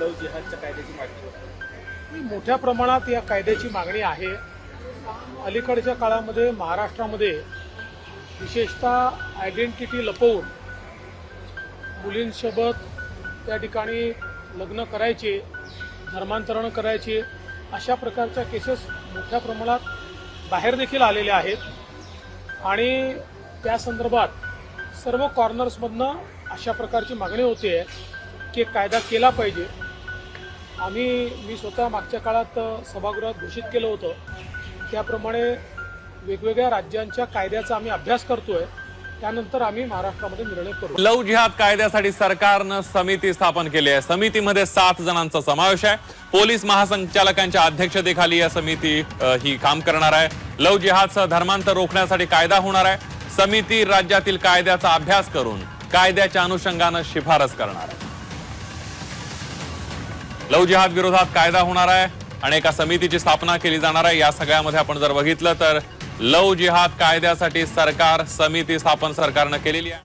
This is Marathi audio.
लव जिहादच्या कायद्याची मागणी होती? मोठ्या प्रमाणात या कायद्याची मागणी आहे. अलीकडच्या काळामध्ये महाराष्ट्रामध्ये विशेषतः आयडेंटिटी लपवून मुलींसोबत त्या ठिकाणी लग्न करायचे, धर्मांतरण करायचे, अशा प्रकारच्या केसेस मोठ्या प्रमाणात बाहेर देखील आलेल्या आहेत आणि त्या संदर्भात सर्व कॉर्नर्समधनं अशा प्रकारची मागणी होते की कायदा केला पाहिजे. मी स्वतः मागच्या काळात सभागृहात घोषित केलं होतं, त्याप्रमाणे वेगवेगळ्या राज्यांच्या कायद्याचा आम्ही अभ्यास करतोय. त्यानंतर आम्ही महाराष्ट्रामध्ये निर्णय करू. लव जिहाद कायद्यासाठी सरकारनं समिती स्थापन केली आहे. समितीमध्ये 7 जणांचा समावेश आहे. पोलीस महासंचालकांच्या अध्यक्षतेखाली या समिती ही काम करणार आहे. लव जिहादसह धर्मांतर रोखण्यासाठी कायदा होणार आहे. समिती राज्यातील कायद्याचा अभ्यास करून कायद्याच्या अनुषंगानं शिफारस करणार आहे. लव जिहाद विरोधात कायदा होणार आहे आणि एका समितीची स्थापना केली जाणार आहे. या सगळ्यामध्ये आपण जर बघितलं तर लव जिहाद कायद्यासाठी समिती स्थापन सरकारनं केलेली आहे.